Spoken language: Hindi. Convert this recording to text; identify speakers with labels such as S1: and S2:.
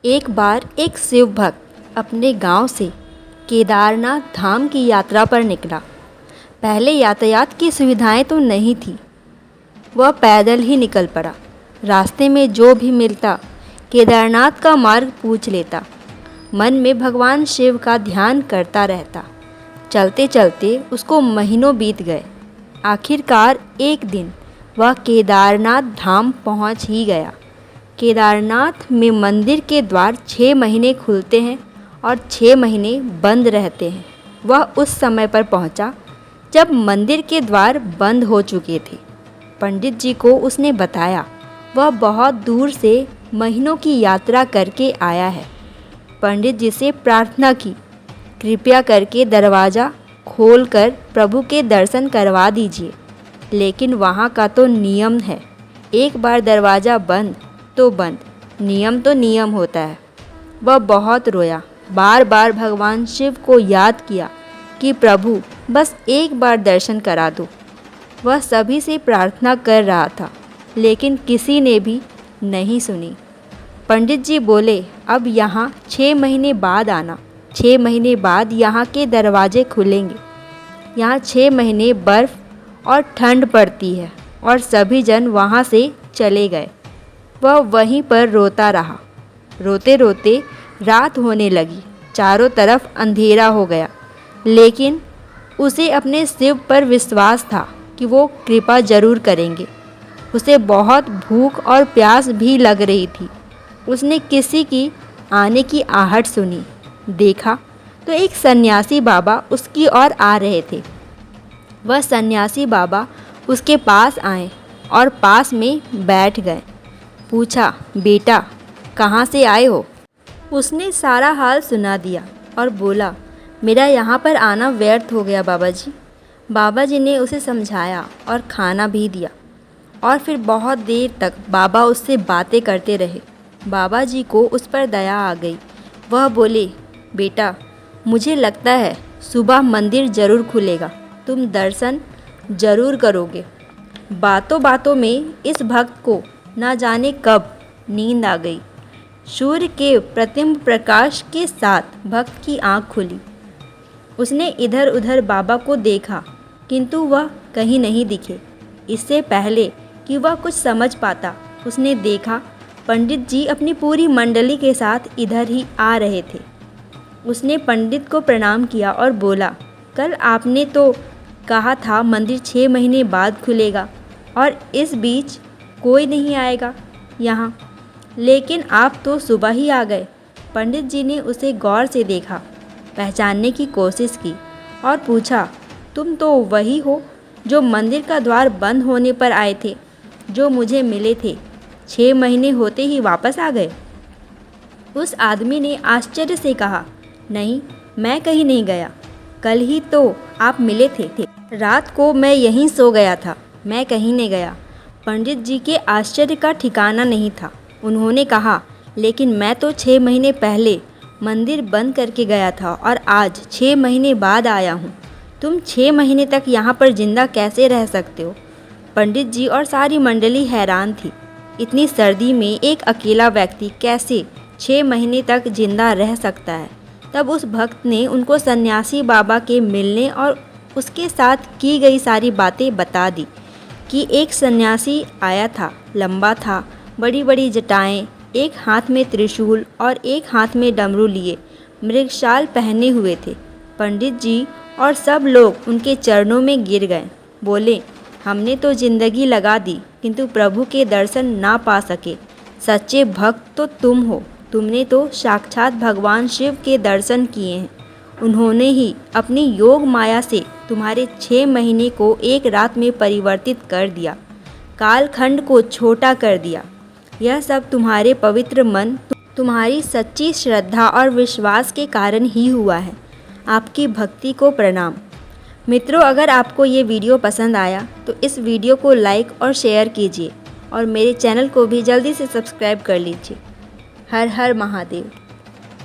S1: एक बार एक शिव भक्त अपने गांव से केदारनाथ धाम की यात्रा पर निकला। पहले यातायात की सुविधाएं तो नहीं थी। वह पैदल ही निकल पड़ा। रास्ते में जो भी मिलता केदारनाथ का मार्ग पूछ लेता। मन में भगवान शिव का ध्यान करता रहता। चलते चलते उसको महीनों बीत गए। आखिरकार एक दिन वह केदारनाथ धाम पहुंच ही गया। केदारनाथ में मंदिर के द्वार 6 महीने खुलते हैं और 6 महीने बंद रहते हैं। वह उस समय पर पहुंचा जब मंदिर के द्वार बंद हो चुके थे। पंडित जी को उसने बताया वह बहुत दूर से महीनों की यात्रा करके आया है। पंडित जी से प्रार्थना की, कृपया करके दरवाज़ा खोलकर प्रभु के दर्शन करवा दीजिए। लेकिन वहाँ का तो नियम है, एक बार दरवाज़ा बंद तो बंद, नियम तो नियम होता है। वह बहुत रोया, बार बार भगवान शिव को याद किया कि प्रभु बस एक बार दर्शन करा दो। वह सभी से प्रार्थना कर रहा था, लेकिन किसी ने भी नहीं सुनी। पंडित जी बोले, अब यहाँ 6 महीने बाद आना। 6 महीने बाद यहाँ के दरवाजे खुलेंगे। यहाँ 6 महीने बर्फ़ और ठंड पड़ती है। और सभी जन वहाँ से चले गए। वह वहीं पर रोता रहा। रोते रोते रात होने लगी, चारों तरफ अंधेरा हो गया। लेकिन उसे अपने शिव पर विश्वास था कि वो कृपा जरूर करेंगे। उसे बहुत भूख और प्यास भी लग रही थी। उसने किसी की आने की आहट सुनी। देखा तो एक सन्यासी बाबा उसकी ओर आ रहे थे। वह सन्यासी बाबा उसके पास आए और पास में बैठ गए। पूछा, बेटा कहाँ से आए हो? उसने सारा हाल सुना दिया और बोला, मेरा यहाँ पर आना व्यर्थ हो गया बाबा जी। बाबा जी ने उसे समझाया और खाना भी दिया। और फिर बहुत देर तक बाबा उससे बातें करते रहे। बाबा जी को उस पर दया आ गई। वह बोले, बेटा मुझे लगता है सुबह मंदिर ज़रूर खुलेगा, तुम दर्शन ज़रूर करोगे। बातों बातों में इस भक्त को ना जाने कब नींद आ गई। सूर्य के प्रतिबिंब प्रकाश के साथ भक्त की आंख खुली। उसने इधर उधर बाबा को देखा, किंतु वह कहीं नहीं दिखे। इससे पहले कि वह कुछ समझ पाता, उसने देखा पंडित जी अपनी पूरी मंडली के साथ इधर ही आ रहे थे। उसने पंडित को प्रणाम किया और बोला, कल आपने तो कहा था मंदिर 6 महीने बाद खुलेगा और इस बीच कोई नहीं आएगा यहाँ, लेकिन आप तो सुबह ही आ गए। पंडित जी ने उसे गौर से देखा, पहचानने की कोशिश की और पूछा, तुम तो वही हो जो मंदिर का द्वार बंद होने पर आए थे, जो मुझे मिले थे। 6 महीने होते ही वापस आ गए? उस आदमी ने आश्चर्य से कहा, नहीं, मैं कहीं नहीं गया। कल ही तो आप मिले थे। रात को मैं यहीं सो गया था, मैं कहीं नहीं गया। पंडित जी के आश्चर्य का ठिकाना नहीं था। उन्होंने कहा, लेकिन मैं तो 6 महीने पहले मंदिर बंद करके गया था और आज 6 महीने बाद आया हूँ। तुम 6 महीने तक यहाँ पर जिंदा कैसे रह सकते हो? पंडित जी और सारी मंडली हैरान थी। इतनी सर्दी में एक अकेला व्यक्ति कैसे 6 महीने तक जिंदा रह सकता है? तब उस भक्त ने उनको सन्यासी बाबा के मिलने और उसके साथ की गई सारी बातें बता दी कि एक सन्यासी आया था, लंबा था, बड़ी बड़ी जटाएं, एक हाथ में त्रिशूल और एक हाथ में डमरू लिए, मृगशाल पहने हुए थे। पंडित जी और सब लोग उनके चरणों में गिर गए। बोले, हमने तो जिंदगी लगा दी किंतु प्रभु के दर्शन ना पा सके। सच्चे भक्त तो तुम हो। तुमने तो साक्षात भगवान शिव के दर्शन किए हैं। उन्होंने ही अपनी योग माया से तुम्हारे 6 महीने को एक रात में परिवर्तित कर दिया, कालखंड को छोटा कर दिया। यह सब तुम्हारे पवित्र मन, तुम्हारी सच्ची श्रद्धा और विश्वास के कारण ही हुआ है। आपकी भक्ति को प्रणाम। मित्रों, अगर आपको ये वीडियो पसंद आया तो इस वीडियो को लाइक और शेयर कीजिए और मेरे चैनल को भी जल्दी से सब्सक्राइब कर लीजिए। हर हर महादेव।